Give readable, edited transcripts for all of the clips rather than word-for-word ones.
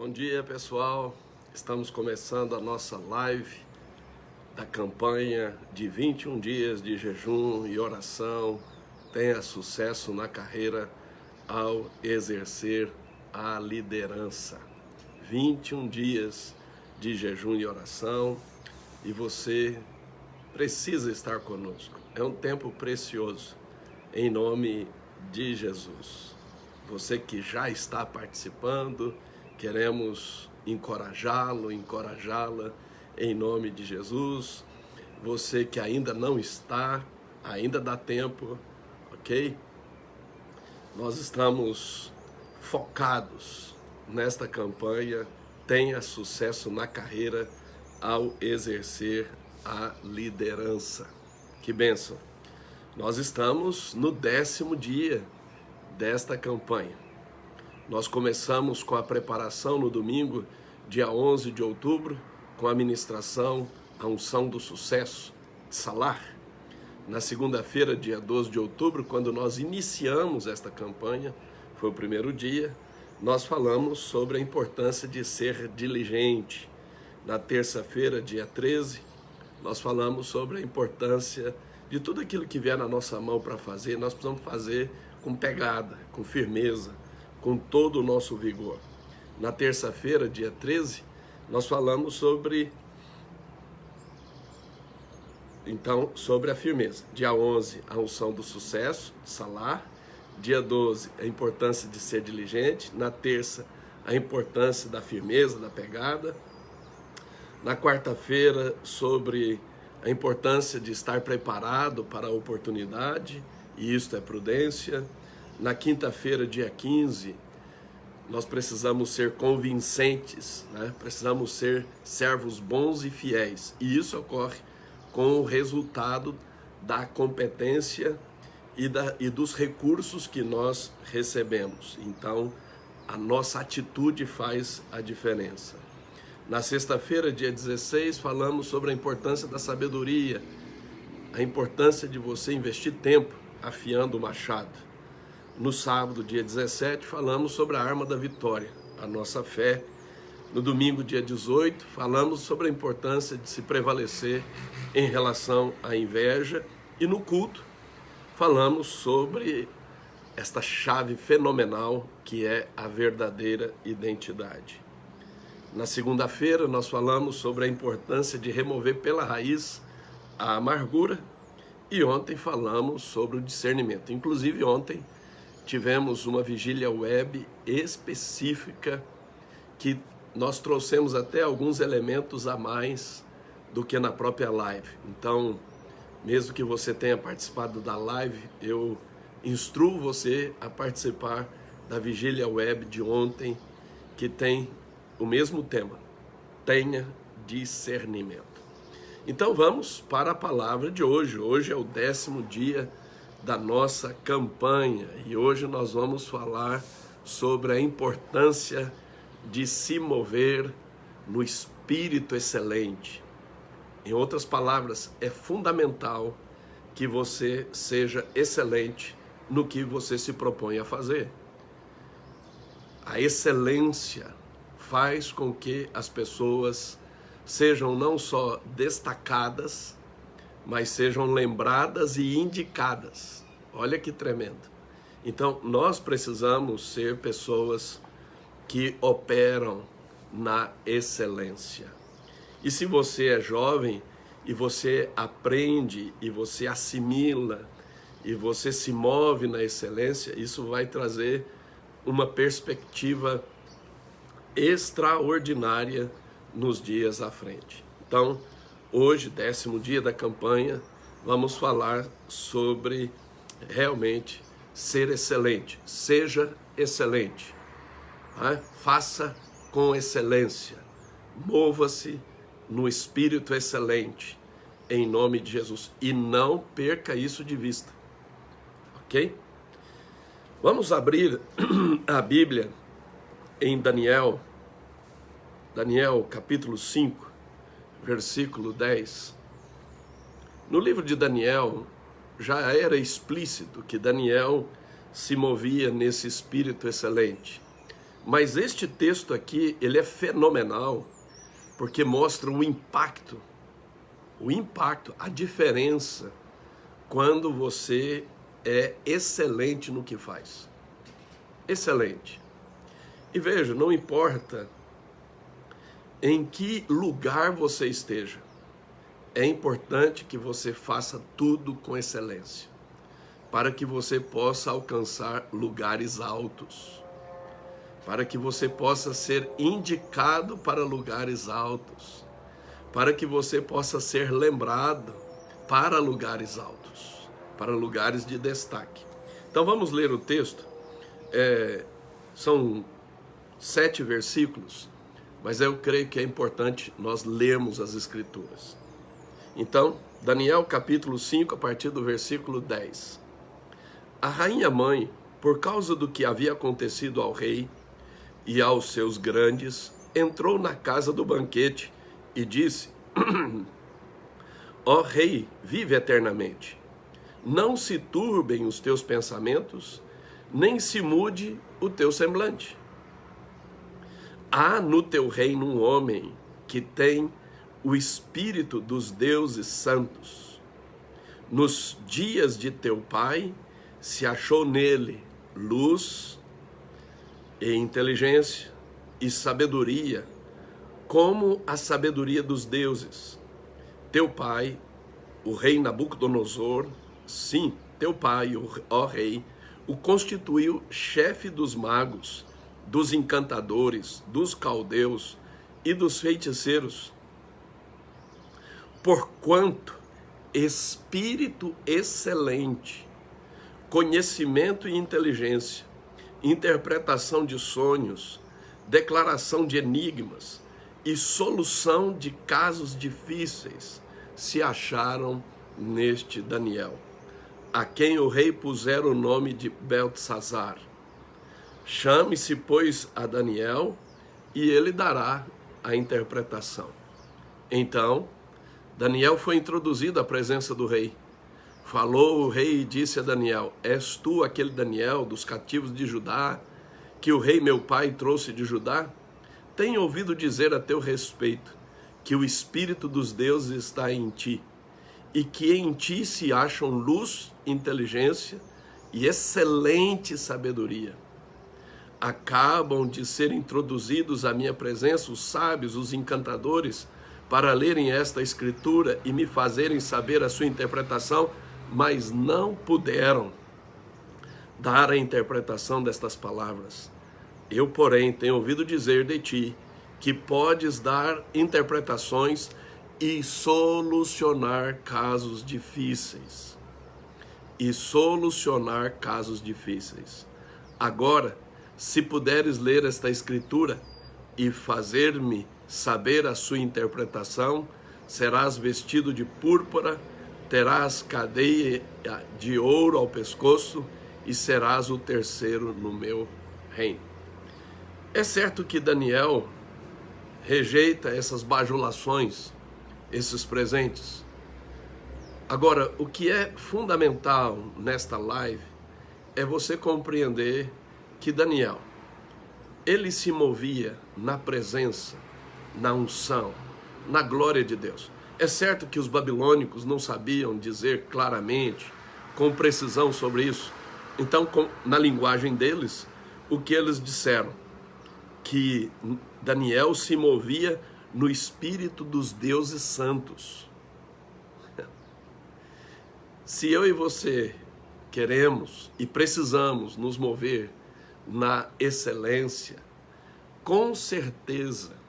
Bom dia, pessoal. Estamos começando a nossa live da campanha de 21 dias de jejum e oração. Tenha sucesso na carreira ao exercer a liderança. 21 dias de jejum e oração e você precisa estar conosco. É um tempo precioso, em nome de Jesus. Você que já está participando, queremos encorajá-lo, encorajá-la em nome de Jesus. Você que ainda não está, ainda dá tempo, ok? Nós estamos focados nesta campanha. Tenha sucesso na carreira ao exercer a liderança. Que bênção! Nós estamos no 10º dia desta campanha. Nós começamos com a preparação no domingo, dia 11 de outubro, com a ministração, a unção do sucesso, Salar. Na segunda-feira, dia 12 de outubro, quando nós iniciamos esta campanha, foi o primeiro dia, nós falamos sobre a importância de ser diligente. Na terça-feira, dia 13, nós falamos sobre a importância de tudo aquilo que vier na nossa mão para fazer, nós precisamos fazer com pegada, com firmeza, com todo o nosso vigor. Na terça-feira, dia 13, nós falamos sobre a firmeza. Dia 11, a unção do sucesso, Salar. Dia 12, a importância de ser diligente. Na terça, a importância da firmeza, da pegada. Na quarta-feira, sobre a importância de estar preparado para a oportunidade, e isto é prudência. Na quinta-feira, dia 15, nós precisamos ser convincentes, né? Precisamos ser servos bons e fiéis. E isso ocorre com o resultado da competência e dos recursos que nós recebemos. Então, a nossa atitude faz a diferença. Na sexta-feira, dia 16, falamos sobre a importância da sabedoria, a importância de você investir tempo afiando o machado. No sábado, dia 17, falamos sobre a arma da vitória, a nossa fé. No domingo, dia 18, falamos sobre a importância de se prevalecer em relação à inveja. E no culto, falamos sobre esta chave fenomenal que é a verdadeira identidade. Na segunda-feira, nós falamos sobre a importância de remover pela raiz a amargura. E ontem falamos sobre o discernimento. Inclusive, ontem tivemos uma vigília web específica que nós trouxemos até alguns elementos a mais do que na própria live. Então, mesmo que você tenha participado da live, eu instruo você a participar da vigília web de ontem, que tem o mesmo tema: tenha discernimento. Então vamos para a palavra de hoje. Hoje é o 10º dia da nossa campanha e hoje nós vamos falar sobre a importância de se mover no espírito excelente. Em outras palavras, é fundamental que você seja excelente no que você se propõe a fazer. A excelência faz com que as pessoas sejam não só destacadas, mas sejam lembradas e indicadas. Olha que tremendo. Então, nós precisamos ser pessoas que operam na excelência. E se você é jovem e você aprende e você assimila e você se move na excelência, isso vai trazer uma perspectiva extraordinária nos dias à frente. Então, hoje, 10º dia da campanha, vamos falar sobre realmente ser excelente. Seja excelente, né? Faça com excelência, mova-se no espírito excelente, em nome de Jesus, e não perca isso de vista, ok? Vamos abrir a Bíblia em Daniel capítulo 5, versículo 10. No livro de Daniel, já era explícito que Daniel se movia nesse espírito excelente. Mas este texto aqui, ele é fenomenal, porque mostra o impacto, a diferença quando você é excelente no que faz. Excelente. E veja, não importa em que lugar você esteja, é importante que você faça tudo com excelência, para que você possa alcançar lugares altos, para que você possa ser indicado para lugares altos, para que você possa ser lembrado para lugares altos, para lugares de destaque. Então vamos ler o texto. São 7 versículos, mas eu creio que é importante nós lermos as Escrituras. Então, Daniel capítulo 5, a partir do versículo 10. A rainha mãe, por causa do que havia acontecido ao rei e aos seus grandes, entrou na casa do banquete e disse: Ó rei, vive eternamente. Não se turbem os teus pensamentos, nem se mude o teu semblante. Há no teu reino um homem que tem o espírito dos deuses santos. Nos dias de teu pai se achou nele luz e inteligência e sabedoria, como a sabedoria dos deuses. Teu pai, o rei Nabucodonosor, sim, teu pai, ó rei, o constituiu chefe dos magos, dos encantadores, dos caldeus e dos feiticeiros. Porquanto espírito excelente, conhecimento e inteligência, interpretação de sonhos, declaração de enigmas e solução de casos difíceis se acharam neste Daniel, a quem o rei pusera o nome de Beltesazar. Chame-se, pois, a Daniel, e ele dará a interpretação. Então, Daniel foi introduzido à presença do rei. Falou o rei e disse a Daniel: És tu aquele Daniel dos cativos de Judá, que o rei meu pai trouxe de Judá? Tenho ouvido dizer a teu respeito que o espírito dos deuses está em ti, e que em ti se acham luz, inteligência e excelente sabedoria. Acabam de ser introduzidos à minha presença os sábios, os encantadores, para lerem esta escritura e me fazerem saber a sua interpretação, mas não puderam dar a interpretação destas palavras. Eu, porém, tenho ouvido dizer de ti que podes dar interpretações e solucionar casos difíceis. Agora, se puderes ler esta escritura e fazer-me saber a sua interpretação, serás vestido de púrpura, terás cadeia de ouro ao pescoço e serás o terceiro no meu reino. É certo que Daniel rejeita essas bajulações, esses presentes. Agora, o que é fundamental nesta live é você compreender que Daniel, ele se movia na presença, na unção, na glória de Deus. É certo que os babilônicos não sabiam dizer claramente, com precisão sobre isso. Então, na linguagem deles, o que eles disseram? Que Daniel se movia no espírito dos deuses santos. Se eu e você queremos e precisamos nos mover na excelência, com certeza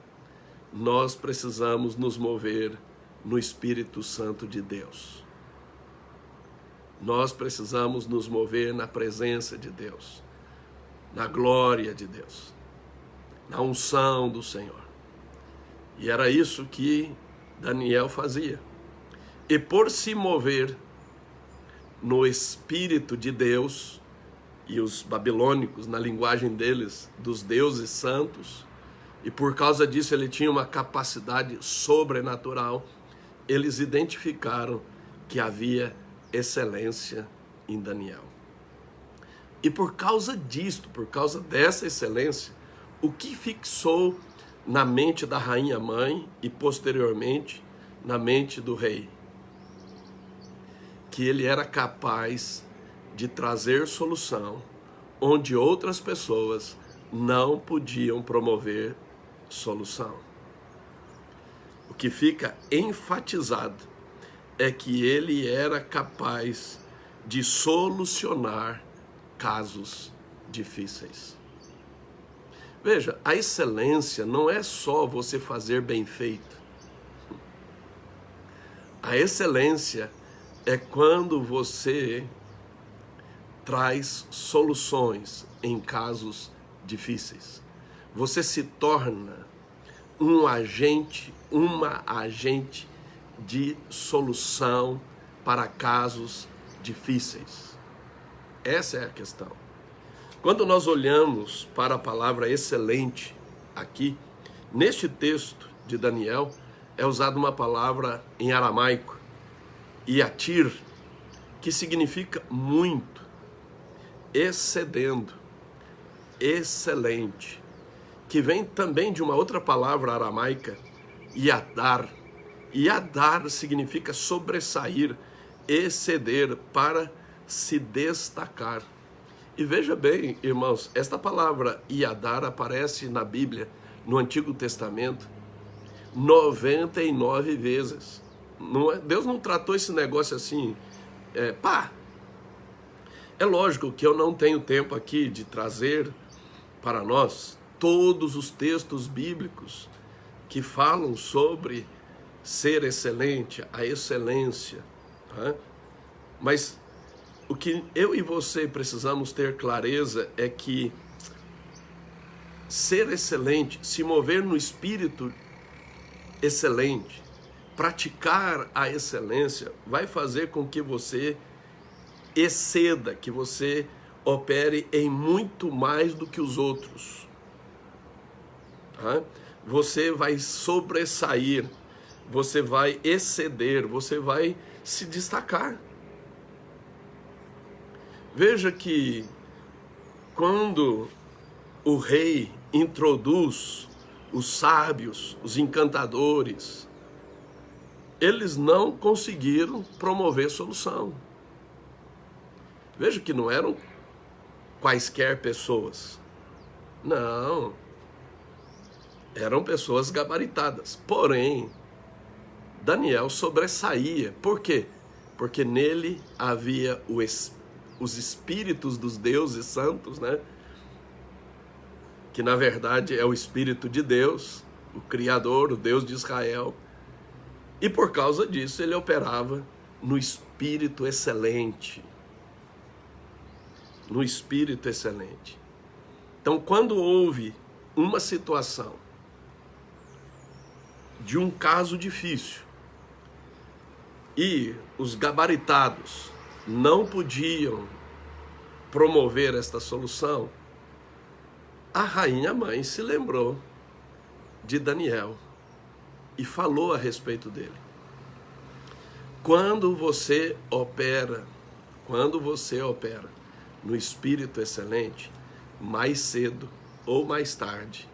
nós precisamos nos mover no Espírito Santo de Deus. Nós precisamos nos mover na presença de Deus, na glória de Deus, na unção do Senhor. E era isso que Daniel fazia. E por se mover no Espírito de Deus, e os babilônicos, na linguagem deles, dos deuses santos, e por causa disso ele tinha uma capacidade sobrenatural, eles identificaram que havia excelência em Daniel. E por causa disto, por causa dessa excelência, o que fixou na mente da rainha mãe e posteriormente na mente do rei? Que ele era capaz de trazer solução onde outras pessoas não podiam promover solução. O que fica enfatizado é que ele era capaz de solucionar casos difíceis. Veja, a excelência não é só você fazer bem feito. A excelência é quando você traz soluções em casos difíceis. Você se torna um agente, uma agente de solução para casos difíceis. Essa é a questão. Quando nós olhamos para a palavra excelente aqui, neste texto de Daniel, é usada uma palavra em aramaico, yatir, que significa muito, excedendo, excelente, que vem também de uma outra palavra aramaica, yadar. Yadar significa sobressair, exceder, para se destacar. E veja bem, irmãos, esta palavra yadar aparece na Bíblia, no Antigo Testamento, 99 vezes. Deus não tratou esse negócio assim, É lógico que eu não tenho tempo aqui de trazer para nós todos os textos bíblicos que falam sobre ser excelente, a excelência. Tá? Mas o que eu e você precisamos ter clareza é que ser excelente, se mover no espírito excelente, praticar a excelência, vai fazer com que você exceda, que você opere em muito mais do que os outros. Tá? Você vai sobressair, você vai exceder, você vai se destacar. Veja que quando o rei introduz os sábios, os encantadores, eles não conseguiram promover solução. Veja que não eram quaisquer pessoas. Não. Eram pessoas gabaritadas. Porém, Daniel sobressaía. Por quê? Porque nele havia os espíritos dos deuses santos, né? Que na verdade é o Espírito de Deus, o Criador, o Deus de Israel. E por causa disso ele operava no espírito excelente. No espírito excelente. Então, quando houve uma situação de um caso difícil e os gabaritados não podiam promover esta solução, a rainha mãe se lembrou de Daniel e falou a respeito dele. Quando você opera no espírito excelente, mais cedo ou mais tarde,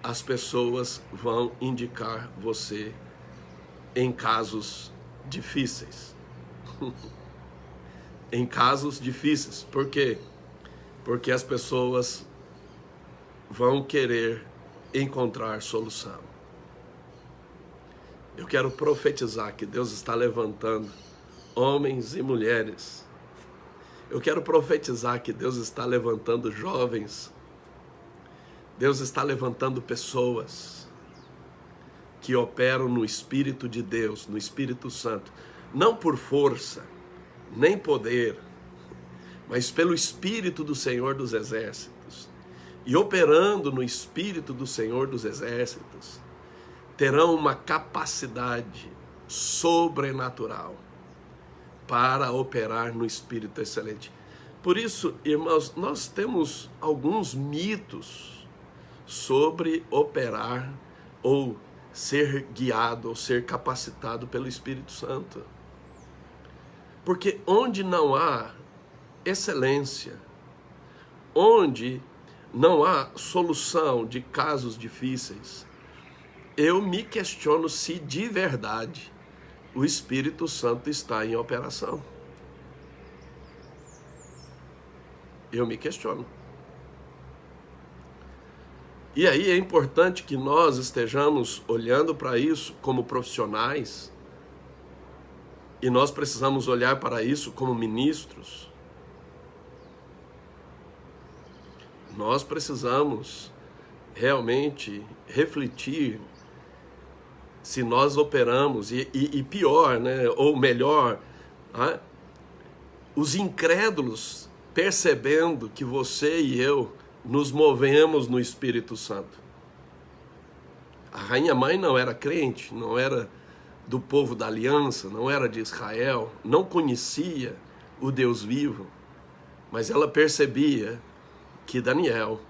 as pessoas vão indicar você em casos difíceis. Em casos difíceis. Por quê? Porque as pessoas vão querer encontrar solução. Eu quero profetizar que Deus está levantando homens e mulheres. Eu quero profetizar que Deus está levantando jovens. Deus está levantando pessoas que operam no Espírito de Deus, no Espírito Santo. Não por força, nem poder, mas pelo Espírito do Senhor dos Exércitos. E operando no Espírito do Senhor dos Exércitos, terão uma capacidade sobrenatural para operar no Espírito excelente. Por isso, irmãos, nós temos alguns mitos sobre operar ou ser guiado ou ser capacitado pelo Espírito Santo. Porque onde não há excelência, onde não há solução de casos difíceis, eu me questiono se de verdade o Espírito Santo está em operação. Eu me questiono. E aí é importante que nós estejamos olhando para isso como profissionais, e nós precisamos olhar para isso como ministros. Nós precisamos realmente refletir se nós operamos, e pior, né? Ou melhor, os incrédulos percebendo que você e eu nos movemos no Espírito Santo. A rainha mãe não era crente, não era do povo da aliança, não era de Israel, não conhecia o Deus vivo, mas ela percebia que Daniel,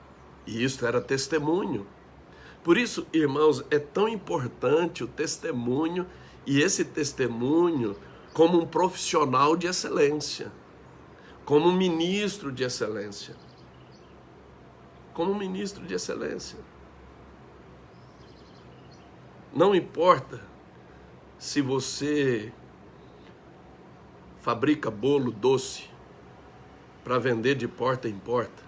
e isso era testemunho. Por isso, irmãos, é tão importante o testemunho, e esse testemunho como um profissional de excelência, como um ministro de excelência. Como um ministro de excelência. Não importa se você fabrica bolo doce para vender de porta em porta.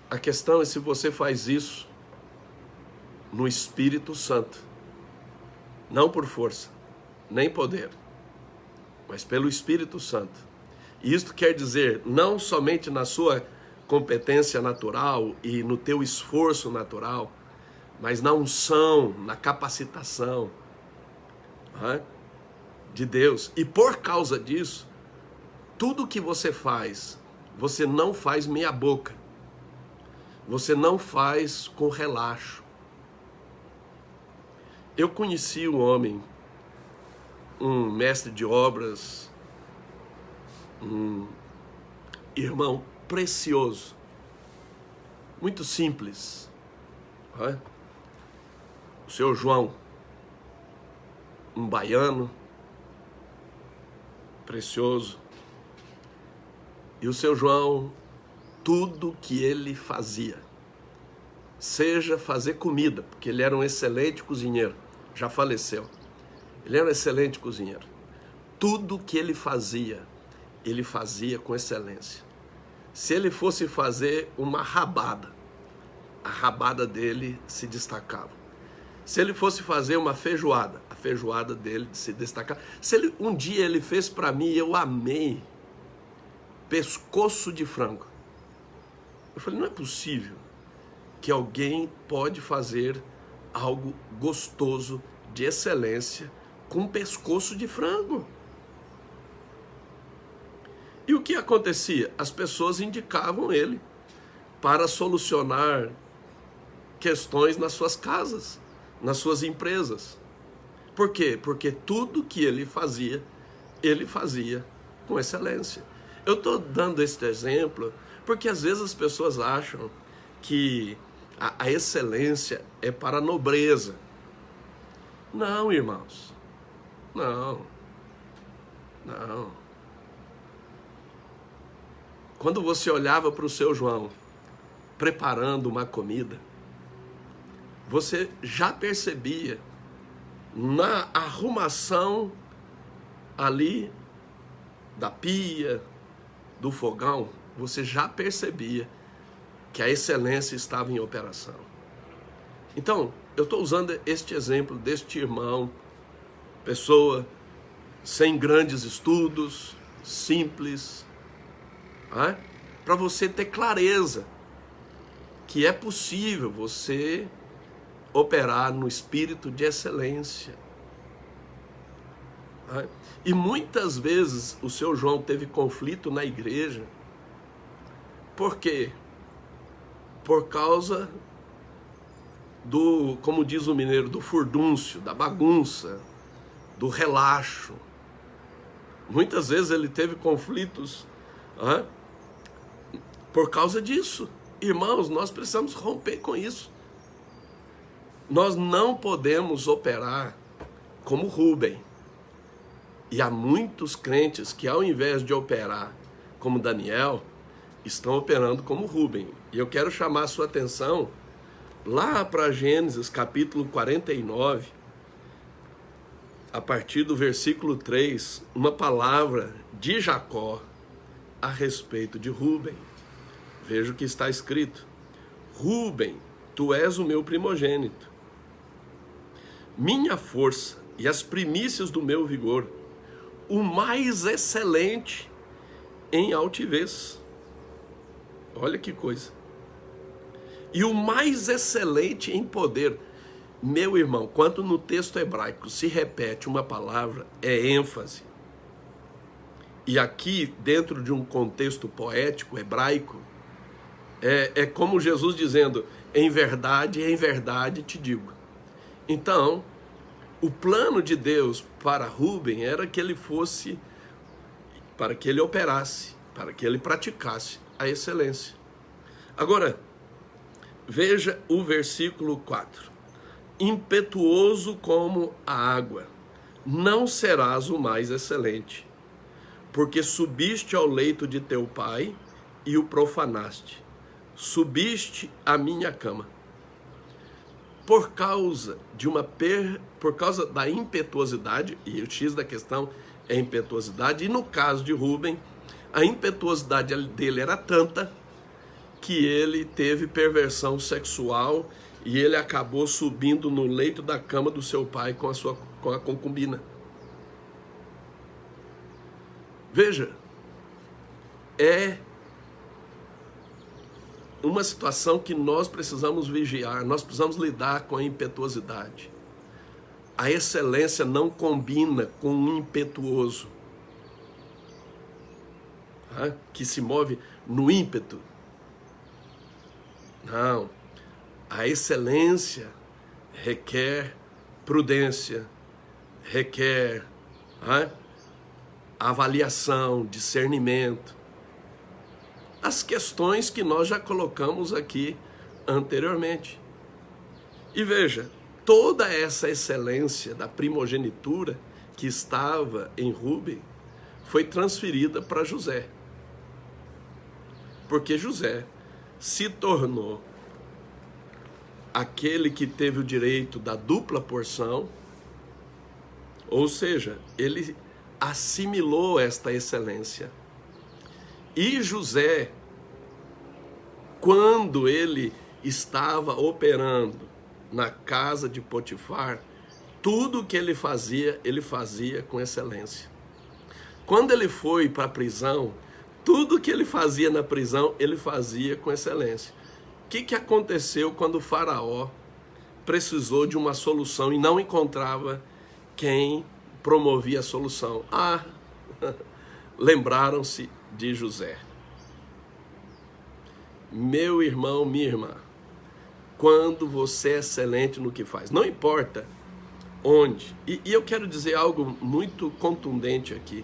A questão é se você faz isso no Espírito Santo. Não por força, nem poder, mas pelo Espírito Santo. E isto quer dizer, não somente na sua competência natural e no teu esforço natural, mas na unção, na capacitação de Deus. E por causa disso, tudo que você faz, você não faz meia boca. Você não faz com relaxo. Eu conheci um homem, um mestre de obras, um irmão precioso, muito simples, o seu João, um baiano, precioso, e o seu João, tudo que ele fazia, seja fazer comida, porque ele era um excelente cozinheiro, já faleceu, ele era um excelente cozinheiro, tudo que ele fazia com excelência. Se ele fosse fazer uma rabada, a rabada dele se destacava. Se ele fosse fazer uma feijoada, a feijoada dele se destacava. Um dia ele fez para mim, eu amei, pescoço de frango. Eu falei, não é possível que alguém pode fazer algo gostoso, de excelência, com pescoço de frango. E o que acontecia? As pessoas indicavam ele para solucionar questões nas suas casas, nas suas empresas. Por quê? Porque tudo que ele fazia com excelência. Eu estou dando este exemplo porque às vezes as pessoas acham que a excelência é para a nobreza. Não, irmãos. Não. Quando você olhava para o seu João preparando uma comida, você já percebia na arrumação ali da pia, do fogão, você já percebia que a excelência estava em operação. Então, eu estou usando este exemplo deste irmão, pessoa sem grandes estudos, simples, para você ter clareza que é possível você operar no espírito de excelência. E muitas vezes o seu João teve conflito na igreja. Por quê? Por causa do, como diz o mineiro, do furdúncio, da bagunça, do relaxo. Muitas vezes ele teve conflitos por causa disso. Irmãos, nós precisamos romper com isso. Nós não podemos operar como Rubem. E há muitos crentes que, ao invés de operar como Daniel, estão operando como Rubem. E eu quero chamar a sua atenção lá para Gênesis capítulo 49, a partir do versículo 3, uma palavra de Jacó a respeito de Rúben. Veja o que está escrito: Rúben, tu és o meu primogênito, minha força e as primícias do meu vigor, o mais excelente em altivez. Olha que coisa. E o mais excelente em poder. Meu irmão, quando no texto hebraico se repete uma palavra, é ênfase. E aqui, dentro de um contexto poético hebraico, é como Jesus dizendo: em verdade te digo. Então, o plano de Deus para Rúben era que ele fosse, para que ele operasse, para que ele praticasse a excelência. Agora, veja o versículo 4. Impetuoso como a água, não serás o mais excelente, porque subiste ao leito de teu pai e o profanaste. Subiste à minha cama. Por causa da impetuosidade, e o X da questão é impetuosidade, e no caso de Rúben, a impetuosidade dele era tanta que ele teve perversão sexual e ele acabou subindo no leito da cama do seu pai com a concubina. Veja, é uma situação que nós precisamos vigiar, nós precisamos lidar com a impetuosidade. A excelência não combina com um impetuoso, que se move no ímpeto. Não, a excelência requer prudência, requer avaliação, discernimento. As questões que nós já colocamos aqui anteriormente. E veja, toda essa excelência da primogenitura que estava em Rúben foi transferida para José. Porque José se tornou aquele que teve o direito da dupla porção, ou seja, ele assimilou esta excelência. E José, quando ele estava operando na casa de Potifar, tudo que ele fazia com excelência. Quando ele foi para a prisão, tudo que ele fazia na prisão, ele fazia com excelência. O que aconteceu quando o faraó precisou de uma solução e não encontrava quem promovia a solução? Lembraram-se de José. Meu irmão, minha irmã, quando você é excelente no que faz, não importa onde, e eu quero dizer algo muito contundente aqui,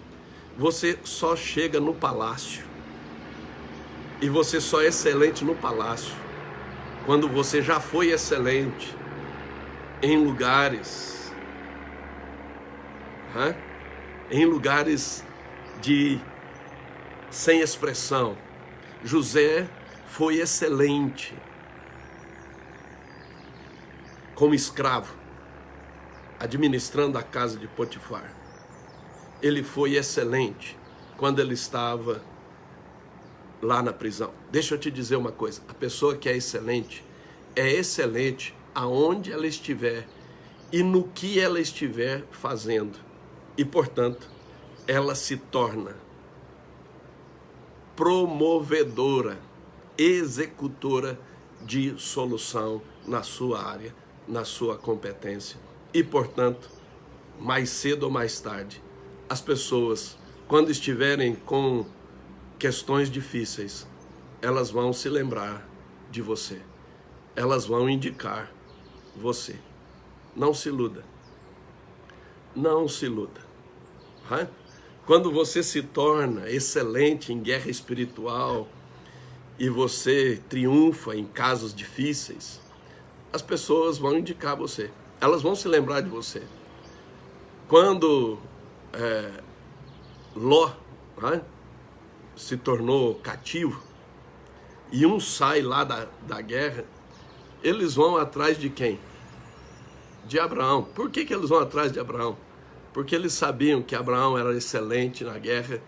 você só chega no palácio, e você só é excelente no palácio, quando você já foi excelente em lugares, sem expressão. José foi excelente como escravo, administrando a casa de Potifar. Ele foi excelente quando ele estava lá na prisão. Deixa eu te dizer uma coisa, a pessoa que é excelente aonde ela estiver e no que ela estiver fazendo. E, portanto, ela se torna promovedora, executora de solução na sua área, na sua competência. E, portanto, mais cedo ou mais tarde, as pessoas, quando estiverem com questões difíceis, elas vão se lembrar de você. Elas vão indicar você. Não se iluda. Não se iluda. Quando você se torna excelente em guerra espiritual e você triunfa em casos difíceis, as pessoas vão indicar você. Elas vão se lembrar de você. Quando Ló se tornou cativo e um sai lá da guerra, eles vão atrás de quem? De Abraão. Por que eles vão atrás de Abraão? Porque eles sabiam que Abraão era excelente na guerra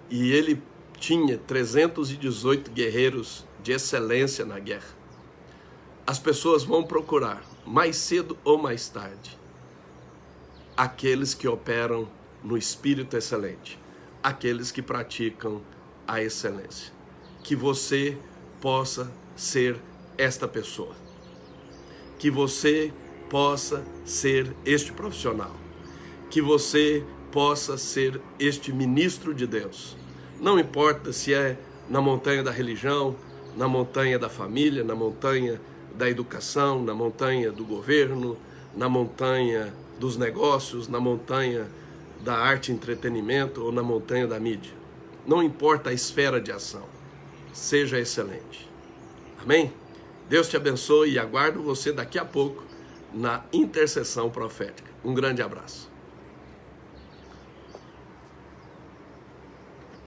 e ele tinha 318 guerreiros de excelência na guerra. As pessoas vão procurar, mais cedo ou mais tarde, aqueles que operam no espírito excelente, aqueles que praticam a excelência. Que você possa ser esta pessoa. Que você possa ser este profissional. Que você possa ser este ministro de Deus. Não importa se é na montanha da religião, na montanha da família, na montanha da educação, na montanha do governo, na montanha dos negócios, na montanha da arte e entretenimento ou na montanha da mídia. Não importa a esfera de ação, seja excelente. Amém? Deus te abençoe e aguardo você daqui a pouco na intercessão profética. Um grande abraço.